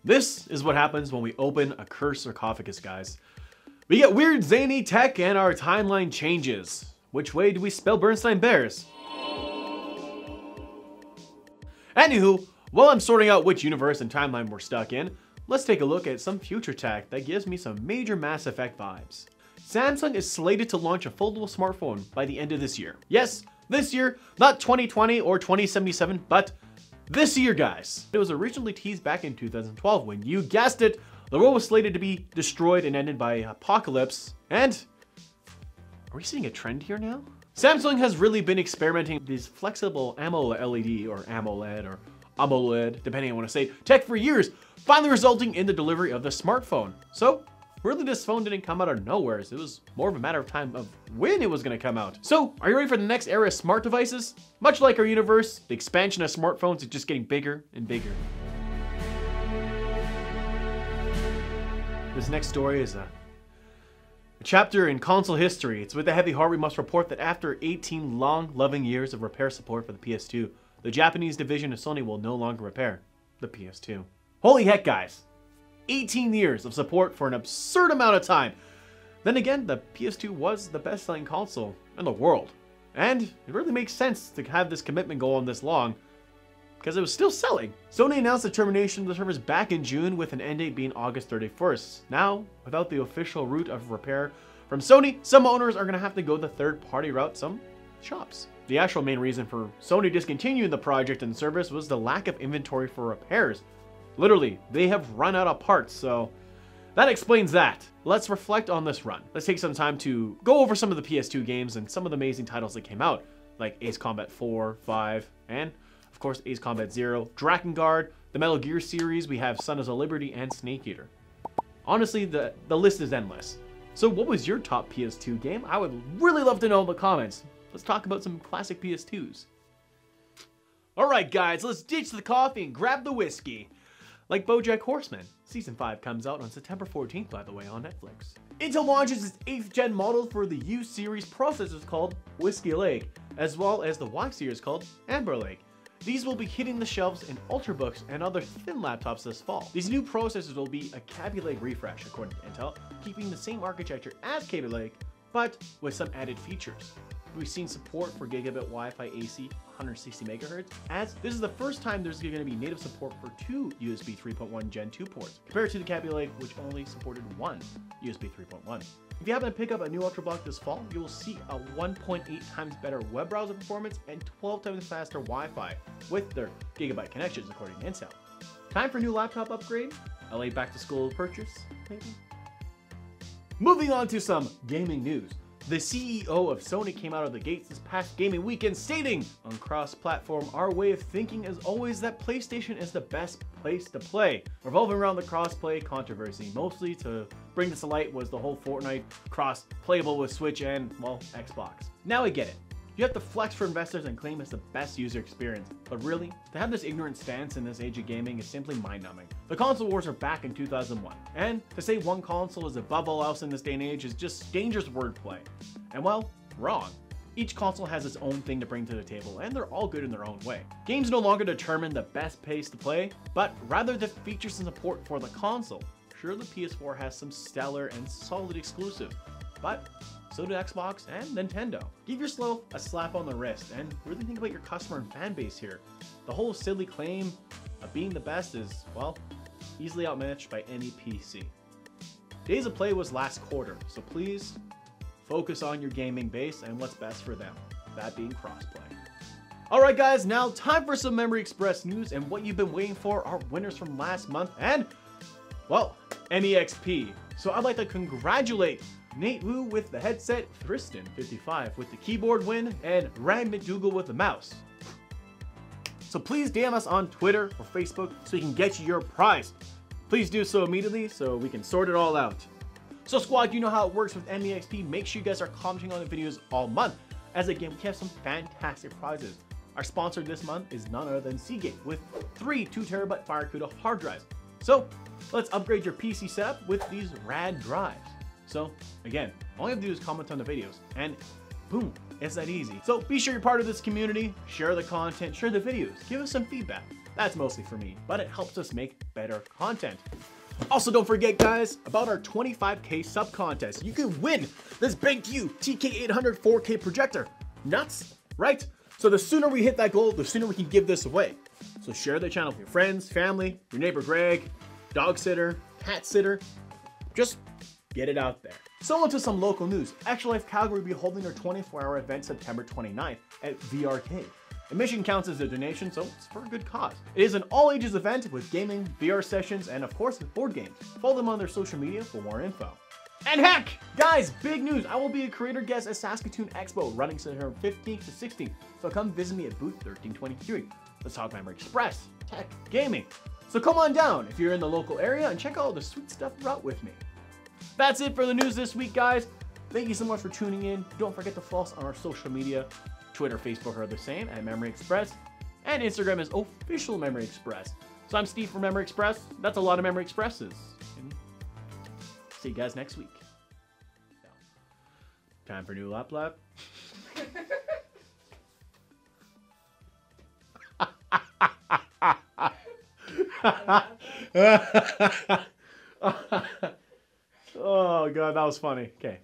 This is what happens when we open a cursed sarcophagus, guys. We get weird zany tech and our timeline changes. Which way do we spell Bernstein Bears? Anywho, while I'm sorting out which universe and timeline we're stuck in, let's take a look at some future tech that gives me some major Mass Effect vibes. Samsung is slated to launch a foldable smartphone by the end of this year. Yes, this year, not 2020 or 2077, but this year, guys. It was originally teased back in 2012 when, you guessed it, the world was slated to be destroyed and ended by apocalypse. And are we seeing a trend here now? Samsung has really been experimenting with these flexible AMOLED LED or AMOLED or AMOLED, depending on what I say, tech for years, finally resulting in the delivery of the smartphone. So really, this phone didn't come out of nowhere. It was more of a matter of time of when it was going to come out. So are you ready for the next era of smart devices? Much like our universe, the expansion of smartphones is just getting bigger and bigger. This next story is a chapter in console history. It's with a heavy heart we must report that after 18 long, loving years of repair support for the PS2, the Japanese division of Sony will no longer repair the PS2. Holy heck, guys. 18 years of support for an absurd amount of time. Then again, the PS2 was the best-selling console in the world. And it really makes sense to have this commitment go on this long, because it was still selling. Sony announced the termination of the service back in June with an end date being August 31st. Now, without the official route of repair from Sony, some owners are going to have to go the third-party route, some shops. The actual main reason for Sony discontinuing the project and service was the lack of inventory for repairs. Literally, they have run out of parts, so that explains that. Let's reflect on this run. Let's take some time to go over some of the PS2 games and some of the amazing titles that came out, like Ace Combat 4, 5, and of course Ace Combat 0, Drakengard, the Metal Gear series, we have Sons of Liberty, and Snake Eater. Honestly, the list is endless. So what was your top PS2 game? I would really love to know in the comments. Let's talk about some classic PS2s. Alright guys, let's ditch the coffee and grab the whiskey. Like BoJack Horseman. Season 5 comes out on September 14th, by the way, on Netflix. Intel launches its 8th gen model for the U series processors called Whiskey Lake, as well as the Y series called Amber Lake. These will be hitting the shelves in Ultrabooks and other thin laptops this fall. These new processors will be a Kaby Lake refresh, according to Intel, keeping the same architecture as Kaby Lake, but with some added features. We've seen support for gigabit Wi-Fi AC 160 MHz, as this is the first time there's going to be native support for 2 USB 3.1 Gen 2 ports, compared to the Kaby Lake, which only supported 1 USB 3.1. If you happen to pick up a new Ultrabook this fall, you will see a 1.8 times better web browser performance and 12 times faster Wi-Fi with their gigabyte connections, according to Intel. Time for a new laptop upgrade? A late back-to-school purchase, maybe? Moving on to some gaming news. The CEO of Sony came out of the gates this past gaming weekend stating, on cross-platform, our way of thinking is always that PlayStation is the best place to play. Revolving around the cross-play controversy, mostly to bring this to light was the whole Fortnite cross-playable with Switch and, well, Xbox. Now I get it. You have to flex for investors and claim it's the best user experience, but really, to have this ignorant stance in this age of gaming is simply mind-numbing. The console wars are back in 2001, and to say one console is above all else in this day and age is just dangerous wordplay. And well, wrong. Each console has its own thing to bring to the table, and they're all good in their own way. Games no longer determine the best pace to play, but rather the features and support for the console. Sure, the PS4 has some stellar and solid exclusive, but so do Xbox and Nintendo. Give yourself a slap on the wrist and really think about your customer and fan base here. The whole silly claim of being the best is, well, easily outmatched by any PC. Days of Play was last quarter, so please focus on your gaming base and what's best for them, that being crossplay. Alright guys, now time for some Memory Express news, and what you've been waiting for are winners from last month and, well, MEXP. So I'd like to congratulate Nate Wu with the headset, Tristan55 with the keyboard win, and Rand McDougal with the mouse. So please DM us on Twitter or Facebook so we can get you your prize. Please do so immediately so we can sort it all out. So squad, you know how it works with MEXP. Make sure you guys are commenting on the videos all month, as again we have some fantastic prizes. Our sponsor this month is none other than Seagate with 3 2TB FireCuda hard drives. So let's upgrade your PC setup with these rad drives. So again, all you have to do is comment on the videos and boom, it's that easy. So be sure you're part of this community, share the content, share the videos, give us some feedback. That's mostly for me, but it helps us make better content. Also, don't forget, guys, about our 25K sub contest. You can win this Big Q TK800 4K projector. Nuts, right? So the sooner we hit that goal, the sooner we can give this away. So share the channel with your friends, family, your neighbor Greg, dog sitter, cat sitter. Just get it out there. So on to some local news. Extra Life Calgary will be holding their 24-hour event September 29th at VRK. Admission counts as a donation, so it's for a good cause. It is an all-ages event with gaming, VR sessions, and of course, board games. Follow them on their social media for more info. And heck, guys, big news! I will be a creator guest at Saskatoon Expo running September 15th to 16th, so come visit me at booth 1323. Let's talk Memory Express, tech, gaming. So come on down if you're in the local area and check out all the sweet stuff brought with me. That's it for the news this week, guys. Thank you so much for tuning in. Don't forget to follow us on our social media. Twitter, Facebook are the same at Memory Express, and Instagram is official Memory Express. So I'm Steve from Memory Express. That's a lot of Memory Expresses. And see you guys next week. Time for new lap lap. Oh god, that was funny. Okay.